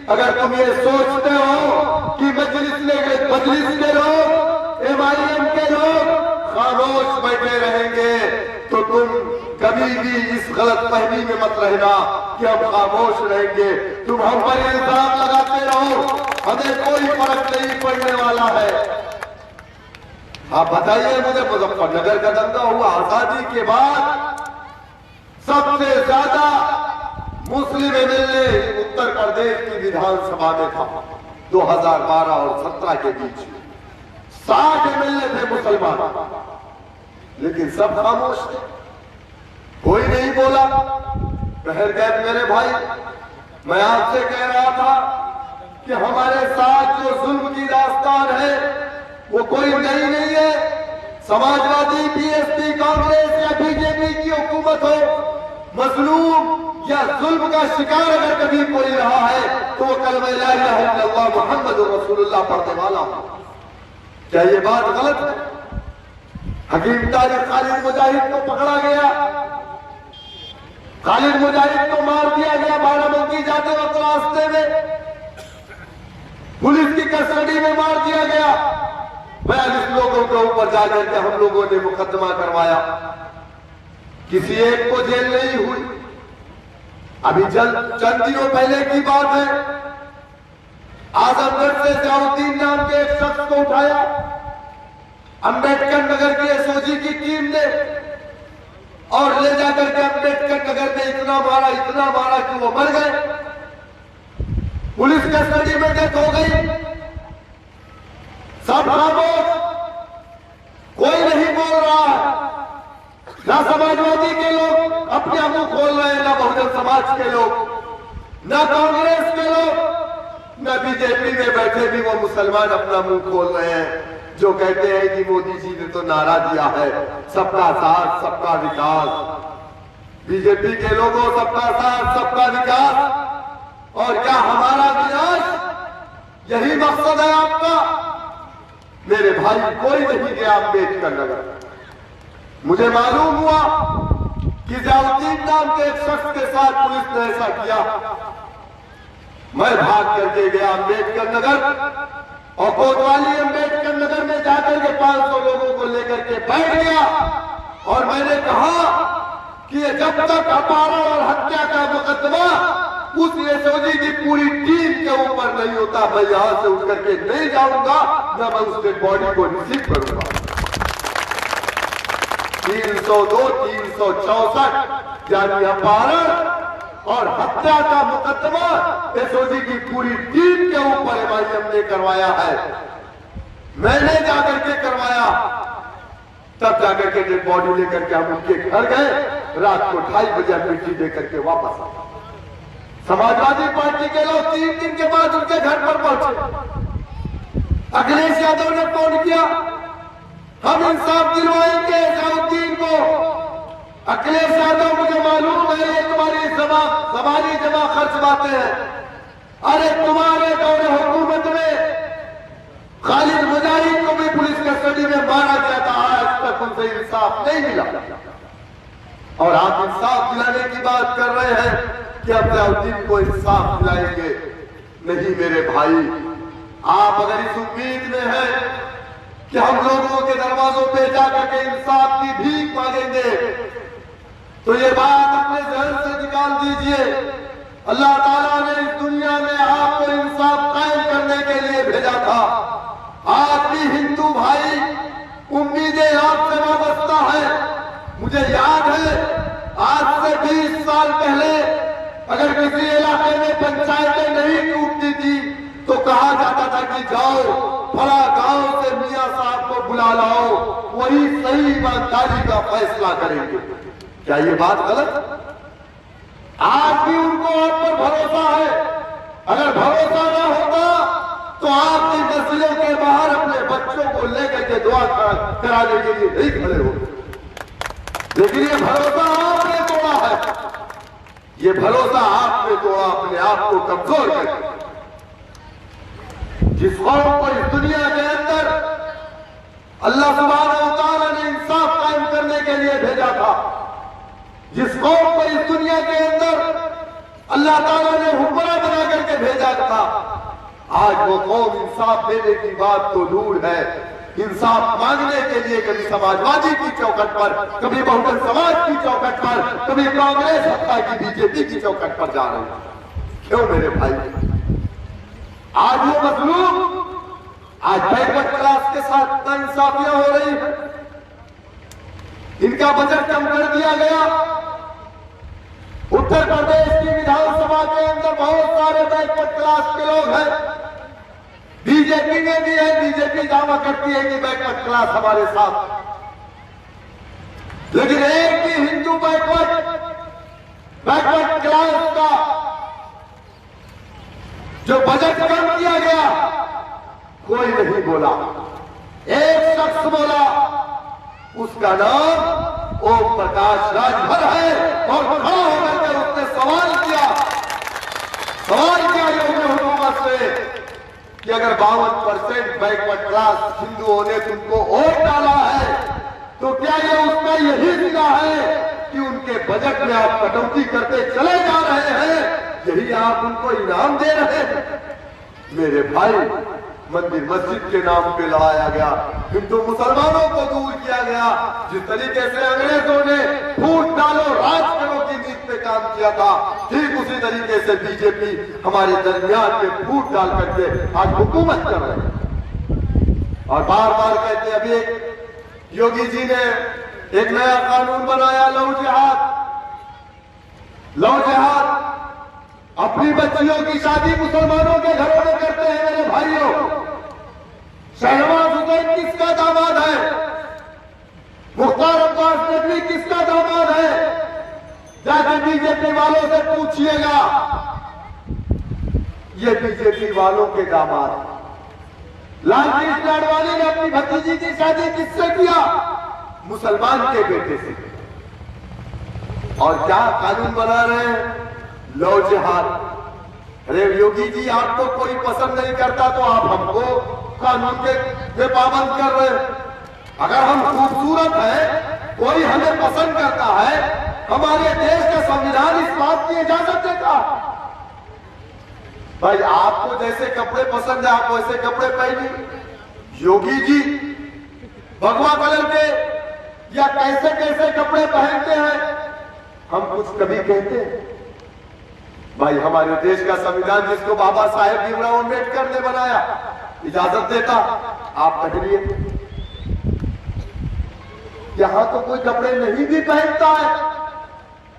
अगर तुम ये सोचते हो कि मजलिस के लोग, एमआईएम के लोग खामोश बैठे रहेंगे, तो तुम कभी भी इस गलत फहमी में मत रहना कि हम खामोश रहेंगे। तुम हम पर इल्जाम लगाते रहो, हमें कोई फर्क नहीं पड़ने वाला है। आप बताइए मुझे, मुजफ्फरनगर का दंगा हुआ आजादी के बाद सबसे ज्यादा मुस्लिम एमएलए उत्तर प्रदेश की विधानसभा में था 2012 और 17 के बीच 60 एमएलए थे मुसलमान, लेकिन सब खामोश थे, कोई नहीं बोला। ठहर गए मेरे भाई, मैं आपसे कह रहा था कि हमारे साथ जो जुल्म की दास्तान है वो कोई नई नहीं है। समाजवादी, बीएसपी, कांग्रेस या बीजेपी की हुकूमत हो, मजलूम या जुल्म का शिकार अगर कभी कोई रहा है तो वो कलमा ला इलाहा इल्लल्लाह मुहम्मदुर रसूलुल्लाह पढ़ने वाला हो। क्या ये बात गलत है? हकीम तारिक खालिद मुजाहिद को पकड़ा गया, खालिद मुजाहिद को मार दिया गया बाराबंकी जाते वक्त रास्ते में, पुलिस की कस्टडी में मार दिया गया। 42 लोगों के ऊपर जाकर के हम लोगों ने मुकदमा करवाया, किसी एक को जेल नहीं हुई। अभी चंद दिनों पहले की बात है, आजमगढ़ से जियाउद्दीन नाम के एक शख्स को उठाया अंबेडकर नगर की एसओजी की टीम ने और ले जाकर के अंबेडकर नगर में इतना मारा कि वो मर गए। पुलिस कस्टडी में डेथ हो गई। सब खामोश, कोई नहीं बोल रहा है। ना समाजवादी के लोग अपने मुंह खोल रहे हैं, ना बहुजन समाज के लोग, ना कांग्रेस के लोग, ना बीजेपी में बैठे भी वो मुसलमान अपना मुंह खोल रहे हैं, जो कहते हैं कि मोदी जी ने तो नारा दिया है सबका साथ सबका विकास। बीजेपी के लोगों सबका साथ सबका विकास, और क्या हमारा विनाश यही मकसद है आपका? मेरे भाई, कोई नहीं गया अम्बेडकर नगर। मुझे मालूम हुआ कि जियाउद्दीन नाम के एक शख्स के साथ पुलिस ने ऐसा किया। मैं भाग करके गया अम्बेडकर नगर और कोतवाली अम्बेडकर नगर में जाकर के 500 लोगों को लेकर के बैठ गया और मैंने कहा कि जब तक अपहरण और हत्या का मुकदमा उस एसओजी की पूरी टीम के ऊपर नहीं होता, मैं यहां से उठ करके नहीं जाऊंगा, न मैं उसके बॉडी को रिसीव करूंगा। 302, 364 यानी अपहरण और हत्या का मुकदमा एसओजी की पूरी टीम के ऊपर एमआईएम ने करवाया है। मैंने जाकर के करवाया, तब जाकर के डेड बॉडी लेकर के हम उनके घर गए। रात को 2:30 बजे मिट्टी देकर के वापस आए। समाजवादी पार्टी के लोग 3 दिन के बाद उनके घर पर पहुंचे। अखिलेश यादव ने फोन किया, हम इंसाफ दिलवाएंगे जियाउद्दीन को। अखिलेश यादव, मुझे मालूम है ये तुम्हारी सवारी जमा खर्च बातें हैं। अरे तुम्हारे दौरे हुकूमत में खालिद मुजाहिद को भी पुलिस कस्टडी में मारा गया था, आज तक उनसे इंसाफ नहीं मिला। और आप इंसाफ दिलाने की बात कर रहे हैं कि अब जियाउद्दीन को इंसाफ दिलाएंगे। नहीं मेरे भाई, आप अगर इस उम्मीद में हैं कि हम लोगों के दरवाजों पे जाकर के इंसाफ की भीख मांगेंगे, तो ये बात अपने जहन से निकाल दीजिए। अल्लाह ताला ने इस दुनिया में आपको इंसाफ कायम करने के लिए भेजा था। आप भी हिंदू भाई, उम्मीदें आपसे वाबस्ता है। मुझे याद है आज से 20 साल पहले अगर किसी इलाके में पंचायतें नहीं टूटती थी तो कहा जाता था कि जाओ फला गांव से मियां साहब को बुला लाओ, वही सही ईमानदारी का फैसला करेंगे। क्या ये बात गलत? आज भी उनको आप पर भरोसा है। अगर भरोसा ना होता तो आप इन मस्जिदों के बाहर अपने बच्चों को लेकर के दुआ कराने के लिए नहीं खड़े होते। लेकिन ये भरोसा आपने तोड़ा है, ये भरोसा आपने तोड़ा, अपने आप को कमजोर कर। जिस कौम को इस दुनिया के अंदर अल्लाह सुब्हानहू व तआला ने इंसाफ कायम करने के लिए भेजा था, जिस कौम को इस दुनिया के अंदर अल्लाह ताला ने हुक्मरान बना करके के भेजा था। आज वो कौम इंसाफ देने की बात तो दूर है, इंसाफ मांगने के लिए कभी समाजवादी की चौखट पर, कभी बहुजन समाज की चौखट पर, कभी कांग्रेस सत्ता की बीजेपी की चौखट पर जा रहे हैं। क्यों मेरे भाई? आज वो मजलूम, आज बैकवर्ड क्लास के साथ नाइंसाफियां हो रही है। इनका बजट कम कर दिया गया। उत्तर प्रदेश की विधानसभा के अंदर बहुत सारे बैकवर्ड क्लास के लोग हैं। बीजेपी में भी है, बीजेपी दावा करती है कि बैकवर्ड क्लास हमारे साथ, लेकिन एक भी हिंदू बैकवर्ड क्लास का जो बजट कम किया गया कोई नहीं बोला। एक शख्स बोला, उसका नाम ओम प्रकाश राजभर है, और खड़ा होकर के उसने सवाल किया योगी हुकूमत से कि अगर 52% बैकवर्ड क्लास हिंदुओं ने तुमको वोट डाला है तो क्या ये उसका यही सिला है कि उनके बजट में आप कटौती करते चले जा रहे हैं, यही आप उनको इनाम दे रहे हैं? मेरे भाई, मंदिर मस्जिद के नाम पे लड़ाया गया, हिंदू मुसलमानों को दूर किया गया। जिस तरीके से अंग्रेजों ने फूट डालो राज करो की नीति पे काम किया था, ठीक उसी तरीके से बीजेपी हमारे दरमियान में फूट डाल करके आज हुकूमत कर रहे हैं। और बार बार कहते हैं, अभी एक योगी जी ने एक नया कानून बनाया, लव जिहाद। अपनी बच्चियों की शादी मुसलमानों के घरों में करते हैं। मेरे भाइयों, शहनवाज हुसैन किसका दामाद है? मुख्तार अब्बास नकवी किसका दामाद है? जाके बीजेपी वालों से पूछिएगा, ये बीजेपी वालों के दामाद। लालकृष्ण आडवाणी ने अपनी भतीजी की शादी किससे किया? मुसलमान के बेटे से। और क्या कानून बना रहे हैं? लव जिहाद। अरे योगी जी, आपको कोई पसंद नहीं करता तो आप हमको कानून के पाबंद कर रहे हैं। अगर हम खूबसूरत हैं, कोई हमें पसंद करता है, हमारे देश का संविधान इस बात की इजाजत देता। भाई, आपको जैसे कपड़े पसंद है आप वैसे कपड़े पहनिए। योगी जी भगवा कलर के या कैसे कैसे कपड़े पहनते हैं, हम कुछ कभी कहते हैं? भाई, हमारे देश का संविधान जिसको बाबा साहेब भीमराव अम्बेडकर ने बनाया इजाजत देता, आप पहनिए। यहां तो कोई कपड़े नहीं भी पहनता है,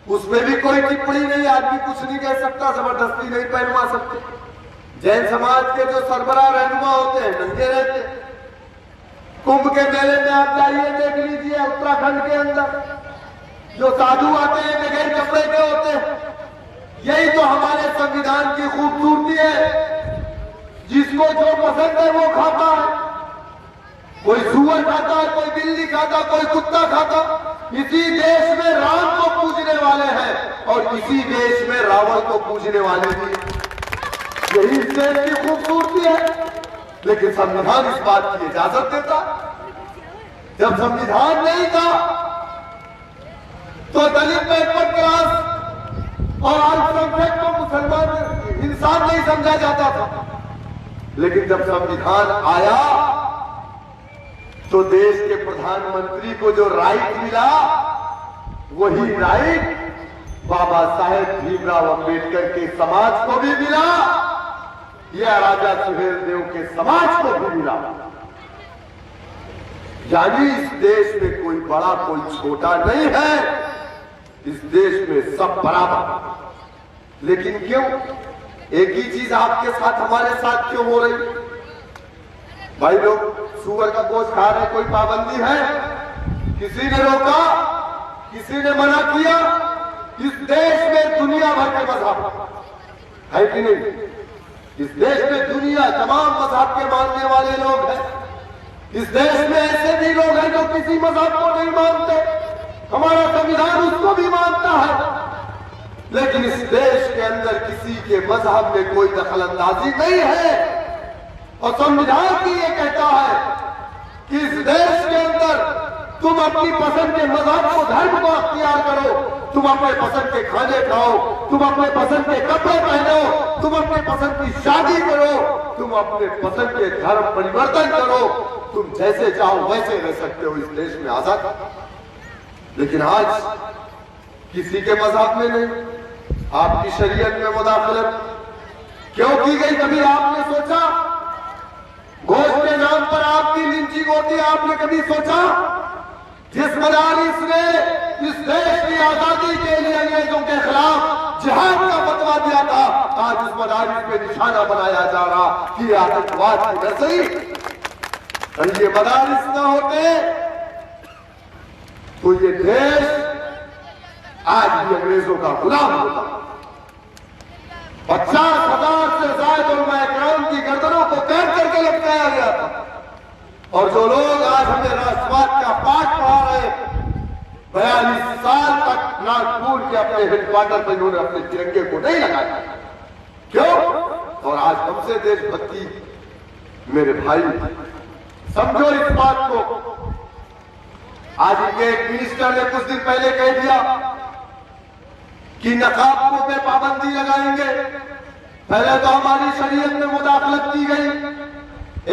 उसमें भी कोई टिप्पणी नहीं, आदमी कुछ नहीं कह सकता, जबरदस्ती नहीं पहनवा सकते। जैन समाज के जो सरबराह रहनुमा होते हैं नंगे रहते। कुंभ के मेले में आप जाइए, देख लीजिए, उत्तराखंड के अंदर जो साधु आते हैं बगैर कपड़े के होते हैं। यही तो हमारे संविधान की खूबसूरती है। जिसको जो पसंद है वो खाता है। कोई सुअर खाता है, कोई बिल्ली खाता, कोई कुत्ता खाता। इसी देश में राम को पूजने वाले हैं और इसी देश में रावण को पूजने वाले भी। यही इस देश की खूबसूरती है। लेकिन संविधान इस बात की इजाजत देता। जब संविधान नहीं था तो दलित बैकवर्ड क्लास और अल्पसंख्यक को मुसलमान इंसान नहीं समझा जाता था। लेकिन जब संविधान आया तो देश के प्रधानमंत्री को जो राइट मिला, वही राइट बाबा साहेब भीमराव अंबेडकर के समाज को भी मिला, या राजा सुहेलदेव के समाज को भी मिला। यानी इस देश में कोई बड़ा कोई छोटा नहीं है, इस देश में सब बराबर। लेकिन क्यों एक ही चीज आपके साथ हमारे साथ क्यों हो रही? भाई, लोग सुअर का गोश्त खा रहे, कोई पाबंदी है? किसी ने रोका? किसी ने मना किया? इस देश में दुनिया भर के मजहब है कि नहीं? इस देश में दुनिया तमाम मजहब के मानने वाले लोग हैं। इस देश में ऐसे भी लोग हैं जो किसी मजहब को नहीं मानते, हमारा संविधान उसको भी मानता है। लेकिन इस देश के अंदर किसी के मजहब में कोई दखलंदाजी नहीं है। और संविधान भी ये कहता है कि इस देश के अंदर तुम अपनी पसंद के मजहब को, धर्म को अख्तियार करो, तुम अपने पसंद के खाने खाओ, तुम अपने पसंद के कपड़े पहनो, तुम अपने पसंद की शादी करो, तुम अपने पसंद के धर्म परिवर्तन करो, तुम जैसे चाहो वैसे रह सकते हो इस देश में आजाद। लेकिन आज किसी के मजहब में नहीं, आपकी शरीयत में मुदाखलत क्यों की गई? कभी आपने सोचा? गोश्त के नाम पर आपकी लिंचिंग होती है, आपने कभी सोचा? जिस मदारिस ने इस देश की आजादी के लिए अंग्रेजों के खिलाफ जिहाद का फतवा दिया था, आज उस मदारिस पे निशाना बनाया जा रहा कि आतंकवाद की नर्सरी। अगर ये मदारिस ना होते तो ये देश आज भी अंग्रेजों का गुलाम होता। 50,000 से ज्यादा उलमाए किराम की गर्दनों को कैद करके लटकाया गया था। और जो लोग आज हमें राष्ट्रवाद का पाठ पढ़ा रहे, 42 साल तक नागपुर के अपने हेडक्वार्टर पर इन्होंने अपने तिरंगे को नहीं लगाया। क्यों? और आज हमसे देशभक्ति, मेरे भाई समझो इस बात को। आज इनके एक मिनिस्टर ने कुछ दिन पहले कह दिया कि नकाब पे पाबंदी लगाएंगे। पहले तो हमारी शरीयत में मुदाखलत की गई,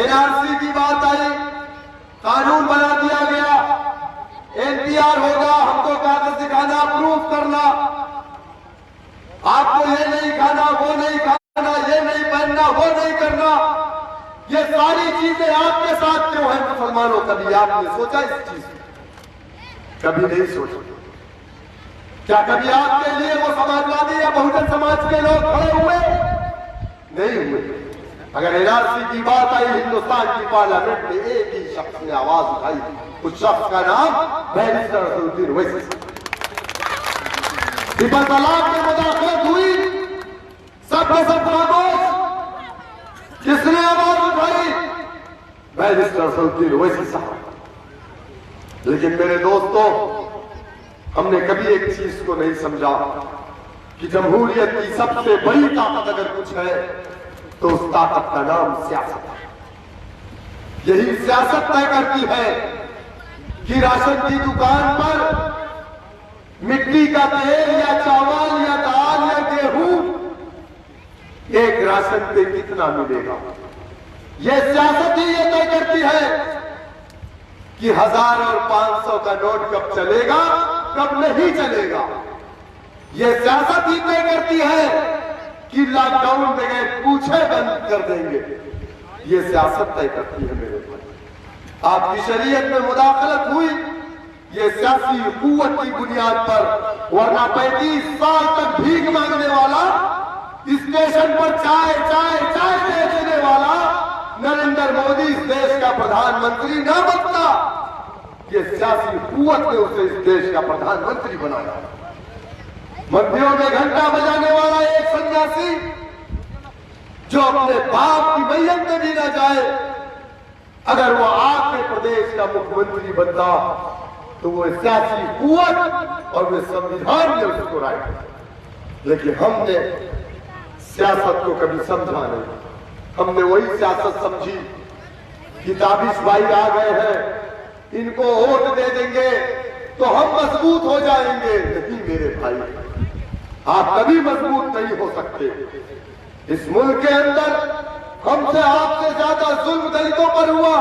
एनआरसी की बात आई, कानून बना दिया गया, एनपीआर होगा, हमको कागज दिखाना, प्रूफ करना, आपको ये नहीं खाना, वो नहीं खाना, ये नहीं पहनना, वो नहीं करना। ये सारी चीजें आपके साथ क्यों है मुसलमानों? कभी आपने सोचा इस चीज? कभी नहीं सोचा। क्या कभी आपके लिए वो समाजवादी या बहुजन समाज के लोग खड़े हुए? नहीं हुए। अगर एनआरसी की बात आई हिंदुस्तान की पार्लियामेंट में, एक ही शख्स ने आवाज उठाई, उस शख्स का नाम बैरिस्टर असदुद्दीन ओवैसी। ट्रिपल तलाक में मुदाखलत हुई, सब खामोश। किसने आवाज उठाई? बैरिस्टर असदुद्दीन ओवैसी साहब। लेकिन मेरे दोस्तों, हमने कभी एक चीज को नहीं समझा कि जमहूरियत की सबसे बड़ी ताकत अगर कुछ है तो उस ताकत का नाम सियासत है। यही सियासत तय करती है कि राशन की दुकान पर मिट्टी का तेल या चावल या दाल या गेहूं एक राशन पे कितना मिलेगा। यह सियासत ही ये तय करती है कि 1000 और 500 का नोट कब चलेगा, कब नहीं चलेगा। यह सियासत ही तय करती है कि लॉकडाउन बगैर पूछे बंद कर देंगे। यह सियासत तय करती है मेरे भाई। आपकी शरीयत में मुदाखलत हुई, यह सियासी कुव्वत की बुनियाद पर, वरना 35 साल तक भीख मांगने वाला, स्टेशन पर चाय चाय चाय बेचने वाला नरेंद्र मोदी इस देश का प्रधानमंत्री न बनता। ये सियासी कुव्वत ने उसे इस देश का प्रधानमंत्री बनाया। मंदिरों में घंटा बजाने वाला एक सन्यासी जो अपने बाप की मैयत में भी न जाए, अगर वो आके प्रदेश का मुख्यमंत्री बनता तो वो सियासी कुव्वत और वे संविधान ने उसको राय दिया। लेकिन हमने सियासत को कभी समझा नहीं। हमने वही सियासत समझी कि ताबिश भाई आ गए हैं, इनको वोट दे देंगे तो हम मजबूत हो जाएंगे। नहीं मेरे भाई, आप कभी मजबूत नहीं हो सकते। इस मुल्क के अंदर हमसे आपसे ज्यादा जुल्म दलितों पर हुआ।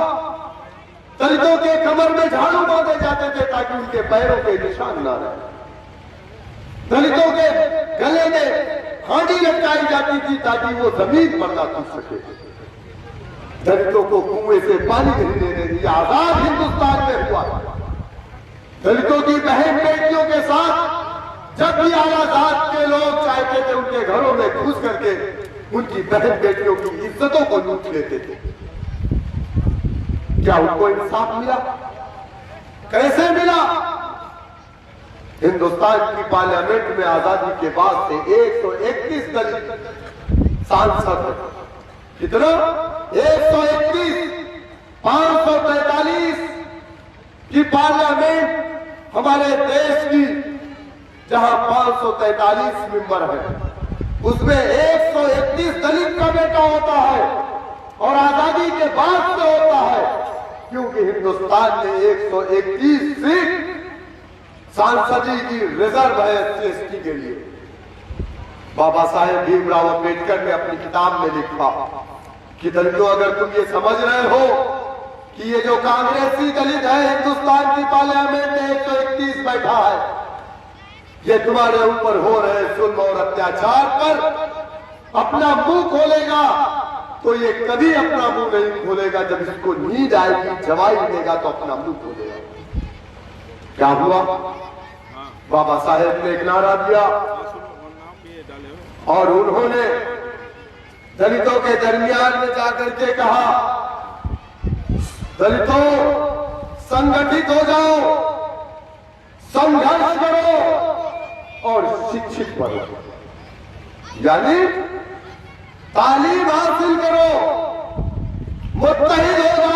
दलितों के कमर में झाड़ू बांधे जाते थे ताकि उनके पैरों के निशान ना रहे। दलितों के गले में हांडी लटकाई जाती थी ताकि वो जमीन पर ना कूद सके। दलितों को कुएं से पानी नहीं लेने दिया। आजाद हिंदुस्तान में हुआ। दलितों की बहन बेटियों के साथ जब भी आला जात के लोग चाहते थे उनके घरों में घुस करके उनकी बहन बेटियों की इज्जतों को लूट लेते थे। क्या उनको इंसाफ मिला? कैसे मिला? हिंदुस्तान की पार्लियामेंट में आजादी के बाद से 131 दलित सांसद, कितना? 131, 543 की पार्लियामेंट हमारे देश की, जहां 543 मेंबर है, उसमें 131 दलित का बेटा होता है और आजादी के बाद से होता है, क्योंकि हिंदुस्तान में 131 सीट सांसदी की रिजर्व है SC के लिए। बाबा साहेब भीमराव अंबेडकर ने अपनी किताब में लिखा कि दलितों, अगर तुम ये समझ रहे हो कि ये जो कांग्रेसी दलित है हिंदुस्तान की पार्लियामेंट में 131 बैठा है, ये तुम्हारे ऊपर हो रहे जुल्म और अत्याचार पर अपना मुंह खोलेगा, तो ये कभी अपना मुंह नहीं खोलेगा। जब इसको नींद आएगी, जवाब देगा, तो अपना मुंह खोलेगा। क्या हुआ? बाबा साहेब ने एक नारा दिया और उन्होंने दलितों के दरमियान में जाकर के कहा, दलितों संगठित हो जाओ, संघर्ष करो और शिक्षित बनो, यानी तालीम हासिल करो, मुत्तहिद हो जाओ।